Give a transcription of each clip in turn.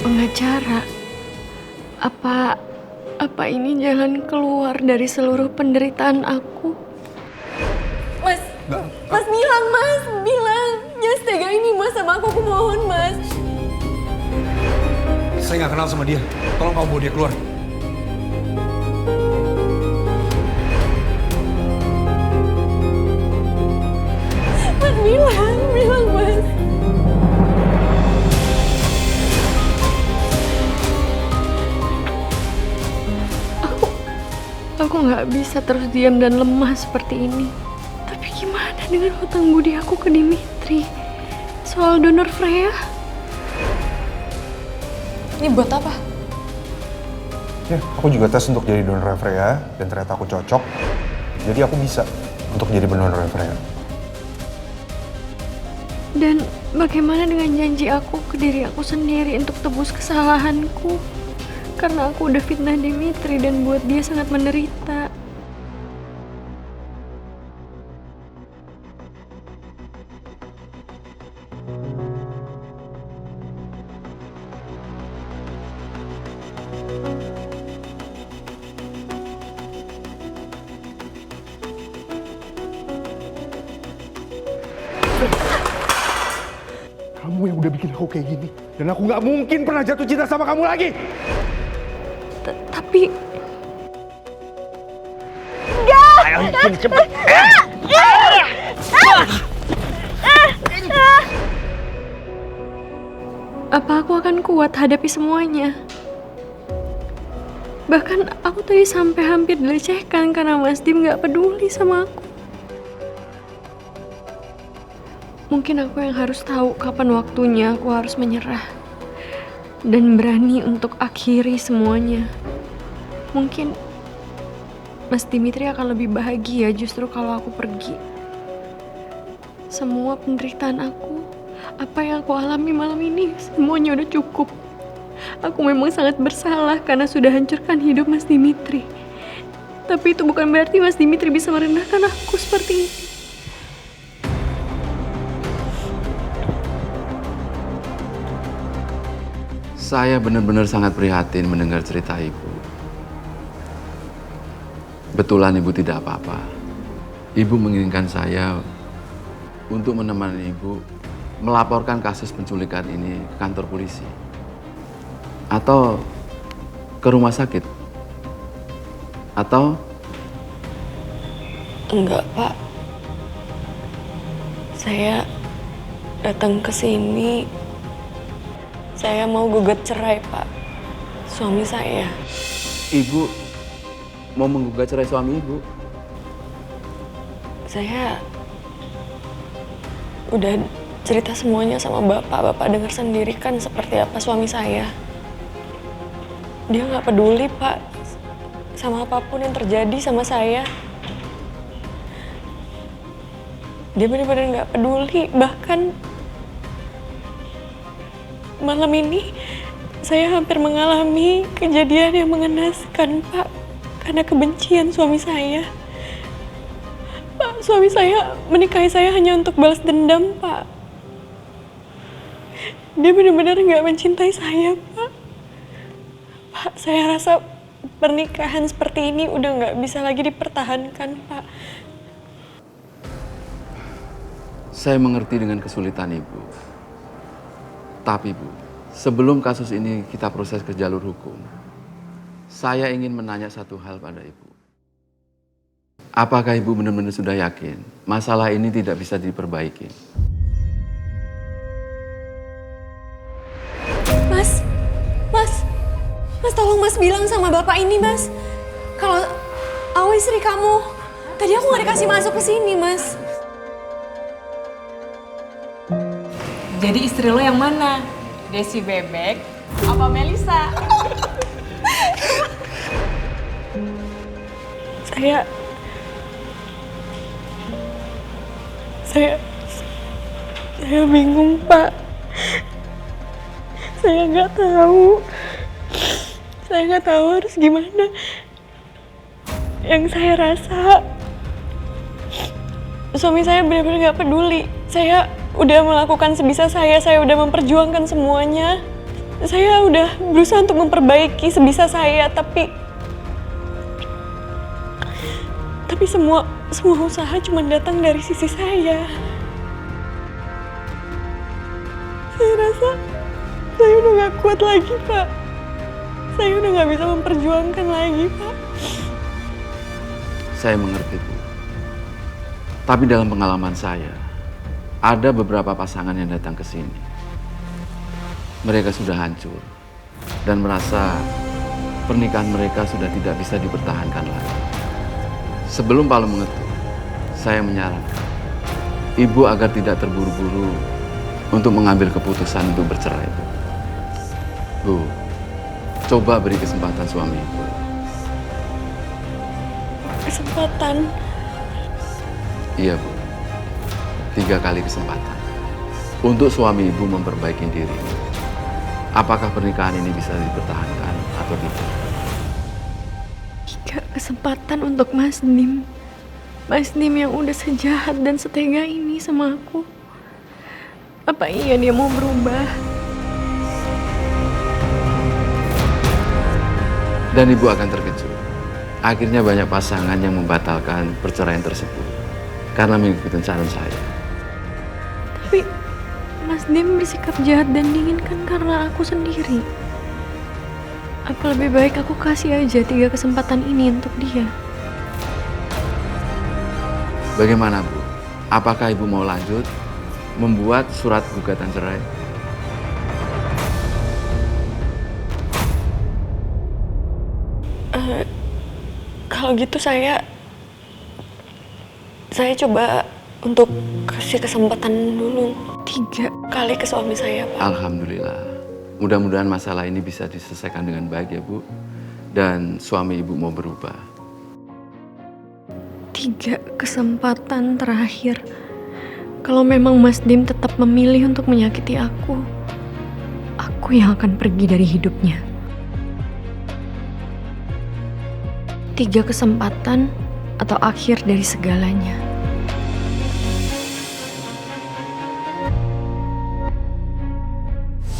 Pengacara, apa ini jalan keluar dari seluruh penderitaan aku? Mas, Mas bilang. Jangan setega ini Mas sama aku mohon Mas. Saya nggak kenal sama dia. Tolong kamu bawa dia keluar. Mas bilang Mas. Aku nggak bisa terus diam dan lemah seperti ini. Tapi gimana dengan hutang budi aku ke Dimitri? Soal donor Freya? Ini buat apa? Ya, aku juga tes untuk jadi donor Freya dan ternyata aku cocok. Jadi aku bisa untuk jadi pendonor Freya. Dan bagaimana dengan janji aku ke diri aku sendiri untuk tebus kesalahanku? Karena aku udah fitnah Dimitri dan buat dia sangat menderita. Kamu yang udah bikin aku kayak gini. Dan aku nggak mungkin pernah jatuh cinta sama kamu lagi. Tapi apa aku akan kuat hadapi semuanya? Bahkan aku tadi sampai hampir dilecehkan karena Mas Dim gak peduli sama aku. Mungkin aku yang harus tahu kapan waktunya aku harus menyerah. Dan berani untuk akhiri semuanya. Mungkin Mas Dimitri akan lebih bahagia justru kalau aku pergi. Semua penderitaan aku, apa yang aku alami malam ini, semuanya udah cukup. Aku memang sangat bersalah karena sudah hancurkan hidup Mas Dimitri. Tapi itu bukan berarti Mas Dimitri bisa merendahkan aku seperti ini. Saya benar-benar sangat prihatin mendengar cerita Ibu. Betulan Ibu tidak apa-apa. Ibu menginginkan saya untuk menemani Ibu melaporkan kasus penculikan ini ke kantor polisi. Atau ke rumah sakit. Atau... Enggak, Pak. Saya datang ke sini. Saya mau gugat cerai, Pak. Suami saya. Ibu mau menggugat cerai suami Ibu? Saya udah cerita semuanya sama Bapak. Bapak dengar sendiri kan seperti apa suami saya. Dia nggak peduli, Pak, sama apapun yang terjadi sama saya. Dia benar-benar nggak peduli. Bahkan malam ini saya hampir mengalami kejadian yang mengenaskan, Pak, karena kebencian suami saya. Pak, suami saya menikahi saya hanya untuk balas dendam, Pak. Dia benar-benar nggak mencintai saya, Pak. Pak, saya rasa pernikahan seperti ini udah nggak bisa lagi dipertahankan, Pak. Saya mengerti dengan kesulitan Ibu. Tapi Bu, sebelum kasus ini kita proses ke jalur hukum, saya ingin menanya satu hal pada Ibu. Apakah Ibu benar-benar sudah yakin masalah ini tidak bisa diperbaiki? Mas, tolong Mas bilang sama Bapak ini, Mas. Kalau aku istri kamu, tadi aku nggak dikasih masuk ke sini, Mas. Jadi istri lo yang mana? Desi Bebek apa Melisa? Saya bingung, Pak. Saya nggak tahu. Saya nggak tahu harus gimana. Yang saya rasa, suami saya benar-benar nggak peduli. Saya udah melakukan sebisa saya udah memperjuangkan semuanya. Saya udah berusaha untuk memperbaiki sebisa saya, tapi semua usaha cuma datang dari sisi saya. Saya rasa saya udah gak kuat lagi, Pak. Saya udah gak bisa memperjuangkan lagi, Pak. Saya mengerti, Bu. Tapi dalam pengalaman saya, ada beberapa pasangan yang datang ke sini. Mereka sudah hancur dan merasa pernikahan mereka sudah tidak bisa dipertahankan lagi. Sebelum Palu mengetuk, saya menyarankan Ibu agar tidak terburu-buru untuk mengambil keputusan untuk bercerai, Bu. Bu, coba beri kesempatan suami Ibu. Kesempatan? Iya, Bu. 3 kali kesempatan untuk suami Ibu memperbaiki diri. Apakah pernikahan ini bisa dipertahankan atau tidak? 3 kesempatan untuk Mas Dim. Mas Dim yang udah sejahat dan setega ini sama aku. Apa iya dia mau berubah? Dan Ibu akan terkejut. Akhirnya banyak pasangan yang membatalkan perceraian tersebut karena mengikuti saran saya. Tapi Mas Dim bersikap jahat dan dingin kan karena aku sendiri. Apa lebih baik aku kasih aja 3 kesempatan ini untuk dia? Bagaimana, Bu? Apakah Ibu mau lanjut membuat surat gugatan cerai? Kalau gitu saya coba untuk kasih kesempatan dulu 3 kali ke suami saya, Pak. Alhamdulillah. Mudah-mudahan masalah ini bisa diselesaikan dengan baik ya, Bu. Dan suami Ibu mau berubah. 3 kesempatan terakhir. Kalau memang Mas Dim tetap memilih untuk menyakiti aku yang akan pergi dari hidupnya. 3 kesempatan atau akhir dari segalanya.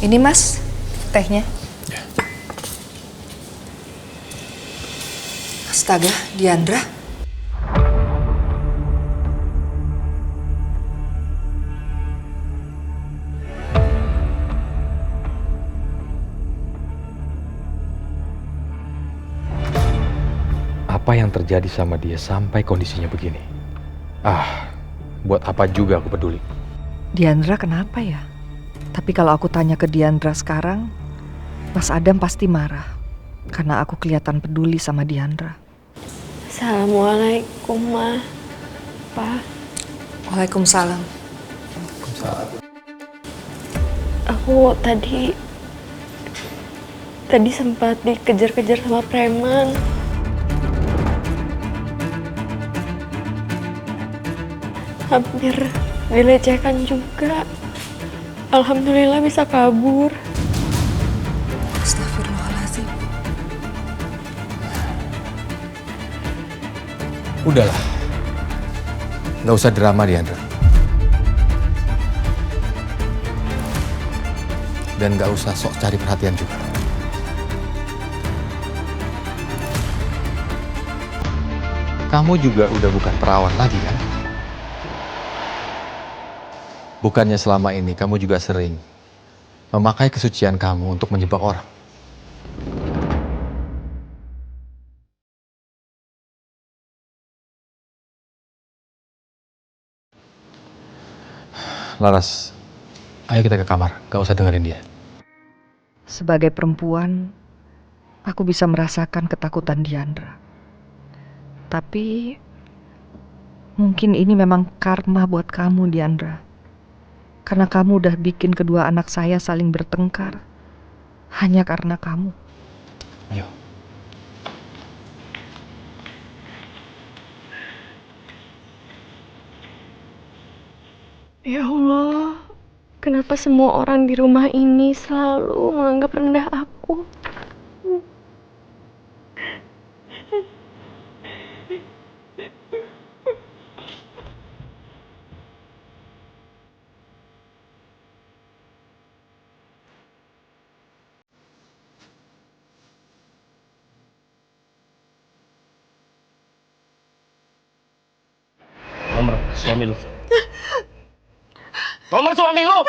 Ini Mas, tehnya. Ya. Astaga, Diandra. Apa yang terjadi sama dia sampai kondisinya begini? Buat apa juga aku peduli? Diandra kenapa ya? Tapi kalau aku tanya ke Diandra sekarang, Mas Adam pasti marah. Karena aku kelihatan peduli sama Diandra. Assalamualaikum, Ma. Pa. Waalaikumsalam. Aku tadi sempat dikejar-kejar sama preman. Hampir dilecehkan juga. Alhamdulillah bisa kabur. Astagfirullahaladzim. Udahlah. Nggak usah drama, Diandra. Dan nggak usah sok cari perhatian juga. Kamu juga udah bukan perawan lagi kan? Bukannya selama ini kamu juga sering memakai kesucian kamu untuk menjebak orang. Laras, ayo kita ke kamar, gak usah dengerin dia. Sebagai perempuan, aku bisa merasakan ketakutan Diandra. Tapi mungkin ini memang karma buat kamu, Diandra. Karena kamu udah bikin kedua anak saya saling bertengkar. Hanya karena kamu. Ayo. Ya Allah, kenapa semua orang di rumah ini selalu menganggap rendah aku? Suami lu. Nomor suami lu!